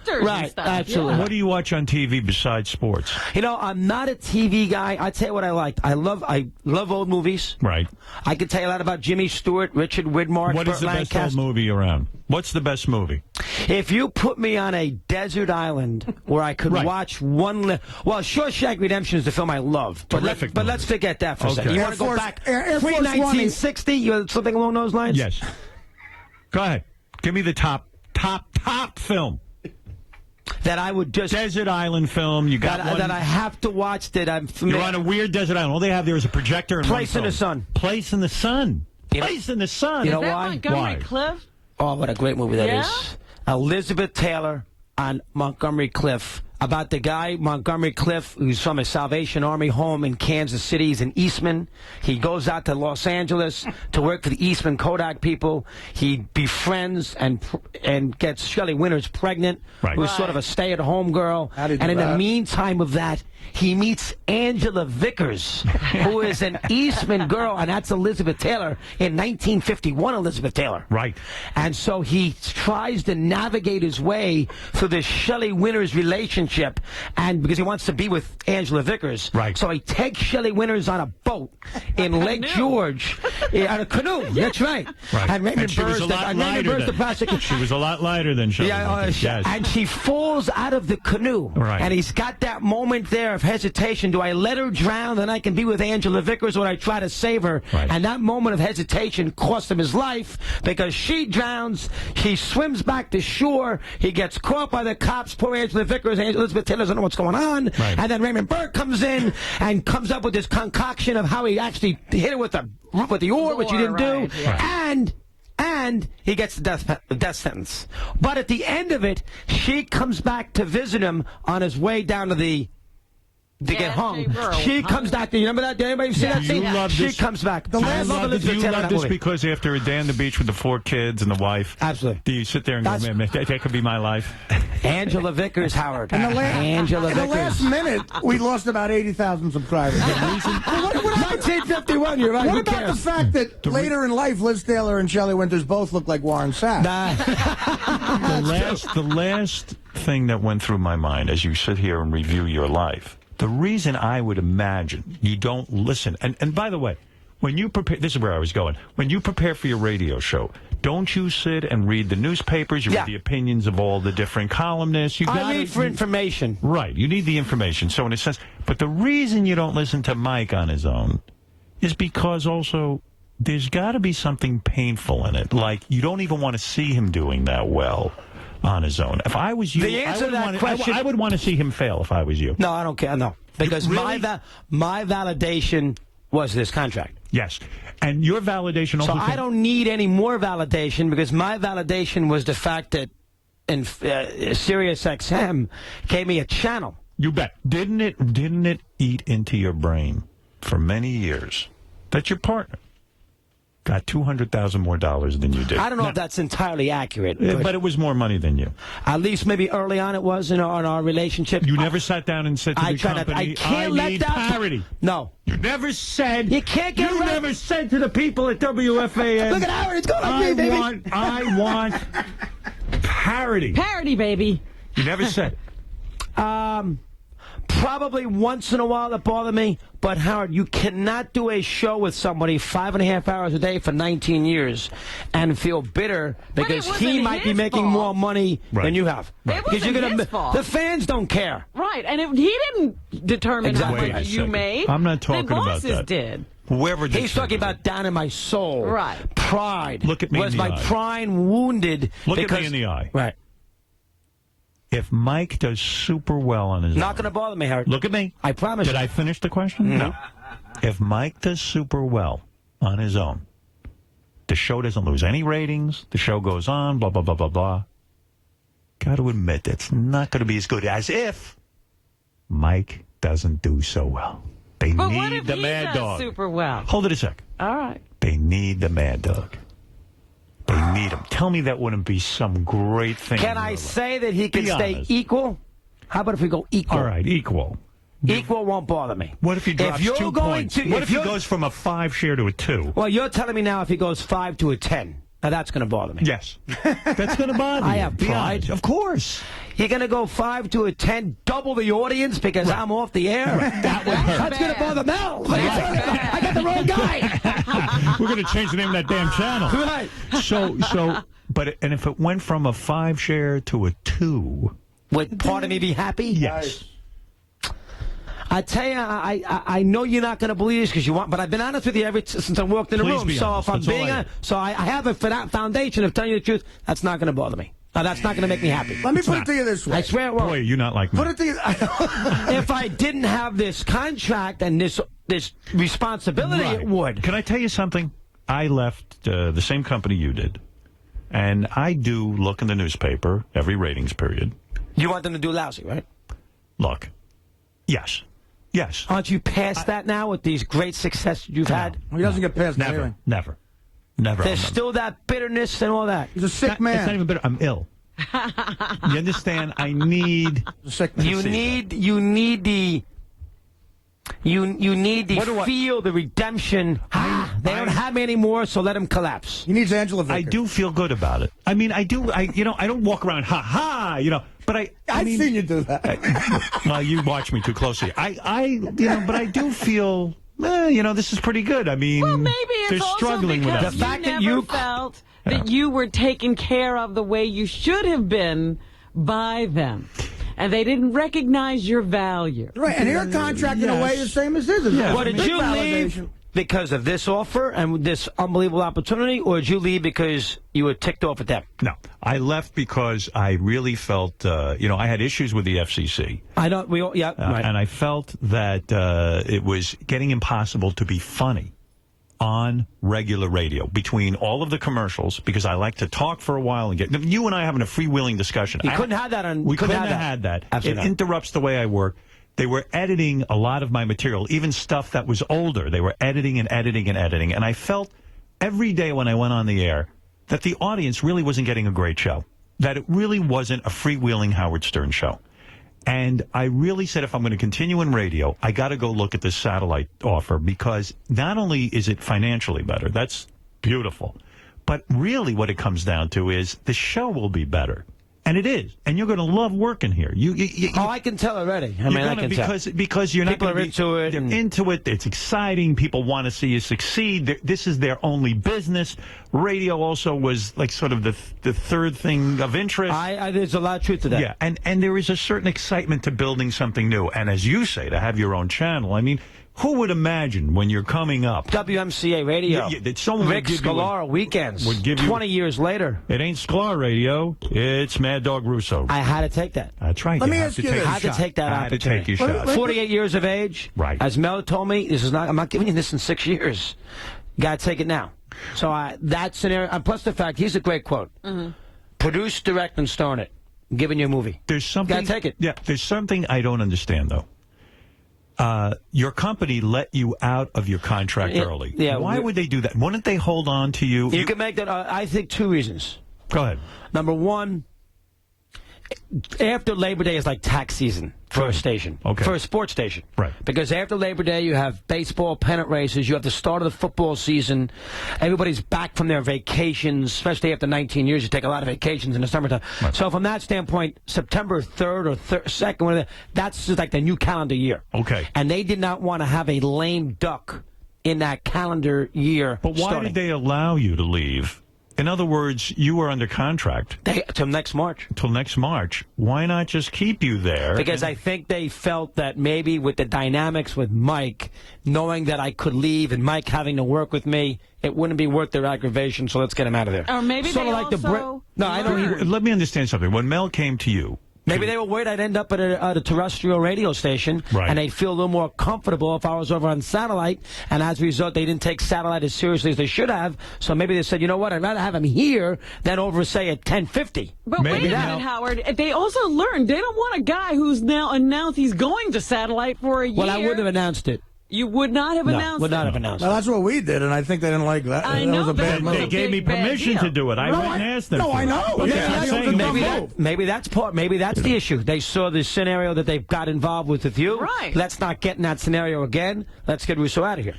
doctors Right, and stuff. absolutely. Yeah. What do you watch on TV besides sports? You know, I'm not a TV guy. I tell you what I liked. I love old movies. Right. I can tell you a lot about Jimmy Stewart, Richard Widmark, What is Burt the best Lancaster. old movie around? What's the best movie? If you put me on a desert island where I could Right. watch well, Shawshank Redemption is the film I love. But, Terrific but movie. let's forget that for a second. Okay. You Air want to go Force- back Air Force One is- pre-1960? You know, something along those lines? Yes. Go ahead. Give me the top film. That I would just... Desert island film. You got one. That I have to watch that I'm familiar. You're on a weird desert island. All they have there is a projector and Place one in the phone. Sun. Place in the Sun. You know- Place in the Sun. You know Is that why? Montgomery Why? Cliff? Oh, what a great movie that is! Yeah? Elizabeth Taylor on Montgomery Cliff. About the guy, Montgomery Cliff, who's from a Salvation Army home in Kansas City. He's in Eastman. He goes out to Los Angeles to work for the Eastman Kodak people. He befriends and gets Shelley Winters pregnant, Right. who's sort of a stay-at-home girl. How do you do And in the that? meantime of that, he meets Angela Vickers, who is an Eastman girl, and that's Elizabeth Taylor in 1951. Elizabeth Taylor. Right. And so he tries to navigate his way through this Shelley Winters relationship, and because he wants to be with Angela Vickers. Right. So he takes Shelley Winters on a boat in Lake George, on a canoe. That's right. Right. And Raymond she was Burr's a lot Raymond lighter Burr's the than. prosecutor. She was a lot lighter than Shelley. Winters. Yes. And she falls out of the canoe. Right. And he's got that moment there of hesitation. Do I let her drown, then I can be with Angela Vickers, or do I try to save her? Right. And that moment of hesitation cost him his life, because she drowns, he swims back to shore, he gets caught by the cops, poor Angela Vickers, Elizabeth Taylor doesn't know what's going on, Right. and then Raymond Burr comes in and comes up with this concoction of how he actually hit her with the oar, which he didn't Right, do, yeah. and he gets the death sentence. But at the end of it, she comes back to visit him on his way down to get Yeah, hung. she were. She comes back. Do you remember that? Did anybody see that You scene? love She this- comes back. The I last- love Do Elizabeth you Taylor in love that this movie. because after a day on the beach with the 4 kids and the wife, Absolutely. do you sit there and go, That's- man, that could be my life? Angela Vickers, Howard. In the Angela Vickers. last minute, we lost about 80,000 subscribers. What about 1951, you're right. Who the cares? fact that later in life, Liz Taylor and Shelley Winters both look like Warren Sapp? The last thing that went through my mind as you sit here and review your life, the reason I would imagine you don't listen, and by the way, when you prepare, this is where I was going, when you prepare for your radio show, don't you sit and read the newspapers, you Yeah. read the opinions of all the different columnists, I read for information. Right, you need the information, so in a sense, but the reason you don't listen to Mike on his own is because also there's got to be something painful in it, like you don't even want to see him doing that well on his own. If I was you, The answer to that question- I would want to see him fail if I was you. No, I don't care. No, because Really? my validation was this contract. Yes, and your validation also. So I don't need any more validation, because my validation was the fact that Sirius XM gave me a channel. You bet. Didn't it eat into your brain for many years that your partner got $200,000 more than you did? I don't know if that's entirely accurate, but it was more money than you. at least maybe early on it was in our relationship. You never sat down and said to I the try not. company, I can't let need that parity. No. You never said. You can't get You right. never said to the people at WFAN. Look at Howard. It's going like me, baby. I want parity. Parody, baby. You never said. Probably once in a while that bothered me, but Howard, you cannot do a show with somebody 5.5 hours a day for 19 years and feel bitter because it he wasn't might be his making fault. more money Right. than you have. It Because wasn't his fault. the fans don't care. Right, and he didn't determine Exactly. how Wait a much you second. made. I'm not talking the about bosses that. did. Whoever He's talking about down in my soul. Right. Pride. Look at me Was in the my eye. pride wounded? Look at me because, in the eye. Right. If Mike does super well on his Not own, going to bother me, Howard. look at me. I promise Did you. I finish the question? No. If Mike does super well on his own, the show doesn't lose any ratings, the show goes on, blah, blah, blah, blah, blah. Got to admit, it's not going to be as good as if Mike doesn't do so well. They But need what if the he mad does dog. super well? Hold it a sec. All right. They need the mad dog. They need him. Tell me that wouldn't be some great thing. Can in I your life. say that he can Be stay honest. equal? How about if we go equal? All right, equal. Equal won't bother me. What if he drops if you're 2 going points? To, What if he you're- goes from a 5 share to a 2? Well, you're telling me now if he goes 5 to a 10. Now that's going to bother me. Yes. That's going to bother you. I have Be pride. honest. Of course. You're going to go 5 to a 10, double the audience because I'm off the air. That would hurt. That's going to bother Mel. I got the wrong guy. We're going to change the name of that damn channel. Right. And if it went from a 5 share to a 2, Would part of me be happy? yes. I tell you, I know you're not going to believe this because you want, but I've been honest with you since I walked in the Please room. be So honest. if I'm That's all being I honest, so I have a foundation of telling you the truth. That's not going to bother me. That's not going to make me happy. Let me put it to you this way. I swear it won't. Boy, you're not like me. Put it to you. If I didn't have this contract and this responsibility, Right. it would. Can I tell you something? I left the same company you did, and I do look in the newspaper every ratings period. You want them to do lousy, right? Look, yes. Aren't you past that now with these great successes you've had? He doesn't get past the Never, hearing. never. There's still that bitterness and all that. He's a sick It's not man. even better. I'm ill. You understand? I need. He's a sick man. You need the feel, the redemption. They don't have me anymore, so let them collapse. He needs Angela Vickers. I do feel good about it. I mean, I do. I don't walk around but I've mean, seen you do that. well, you watch me too closely. But I do feel, this is pretty good. I mean, Well, maybe they're it's also struggling with because us. The fact you that never you- felt that you were taken care of the way you should have been by them. And they didn't recognize your value. Right, and your contract in a way is the same as his. Yeah. Well, did Big you validation. leave because of this offer and this unbelievable opportunity, or did you leave because you were ticked off at them? No, I left because I really felt, I had issues with the FCC. I don't. We all. Yeah. Right. And I felt that it was getting impossible to be funny on regular radio between all of the commercials, because I like to talk for a while and get you and I having a freewheeling discussion. You couldn't have that on. We couldn't have have had that. Absolutely It not. interrupts the way I work. They were editing a lot of my material, even stuff that was older. They were editing and editing and editing. And I felt every day when I went on the air that the audience really wasn't getting a great show, that it really wasn't a freewheeling Howard Stern show. And I really said, if I'm going to continue in radio, I got to go look at this satellite offer, because not only is it financially better, that's beautiful, but really what it comes down to is the show will be better. And it is. And you're going to love working here. I can tell already. I mean, I can tell. Because you're not People going are to be into it. They're and- into it. It's exciting. People want to see you succeed. This is their only business. Radio also was like sort of the third thing of interest. There's a lot of truth to that. Yeah, and there is a certain excitement to building something new. And as you say, to have your own channel. I mean, who would imagine when you're coming up? WMCA radio. That someone would Rick give you Scalara weekends. would give you- 20 years later. It ain't Sklar Radio. It's Mad Dog Russo. I had to take that. That's right. Let you me have ask to you take this. a I had to shot. take that I had to opportunity. take your shot. 48 years of age. Right. As Mel told me, I'm not giving you this in 6 years. You got to take it now. So that scenario, and plus the fact, here's a great quote. Produce, direct, and star in it. I'm giving you a movie. There's something. Gotta take it. Yeah. There's something I don't understand though. Your company let you out of your contract early. Yeah. Why would they do that? Wouldn't they hold on to you? You can make that, I think, 2 reasons. Go ahead. Number one, after Labor Day is like tax season for a station, Okay. for a sports station. Right. Because after Labor Day, you have baseball pennant races, you have the start of the football season, everybody's back from their vacations, especially after 19 years, you take a lot of vacations in the summertime. Right. So from that standpoint, September 3rd or 2nd, whatever, that's just like the new calendar year. Okay. And they did not want to have a lame duck in that calendar year. But why starting. did they allow you to leave? In other words, you were under contract Till next March. until next March. Why not just keep you there? Because I think they felt that maybe with the dynamics with Mike, knowing that I could leave and Mike having to work with me, it wouldn't be worth their aggravation, so let's get him out of there. Or maybe Sort they of like also No, I don't. learned. Let me understand something. When Mel came to you, Maybe they were worried I'd end up at a terrestrial radio station, Right. and they'd feel a little more comfortable if I was over on satellite, and as a result, they didn't take satellite as seriously as they should have, so maybe they said, you know what, I'd rather have him here than over, say, at 1050. But Maybe wait a now- minute, Howard. They also learned they don't want a guy who's now announced he's going to satellite for a year. Well, I wouldn't have announced it. You would not have No, announced would not it. have announced Well, it. that's what we did, and I think they didn't like that. I That know, was a but bad it was move. they a gave me big, bad permission deal. to do it. I went and asked them. No, to. I know. Okay, Yeah, I'm yeah, saying it was a Maybe move. maybe that's the issue. They saw the scenario that they've got involved with you. Right. Let's not get in that scenario again. Let's get Russo out of here.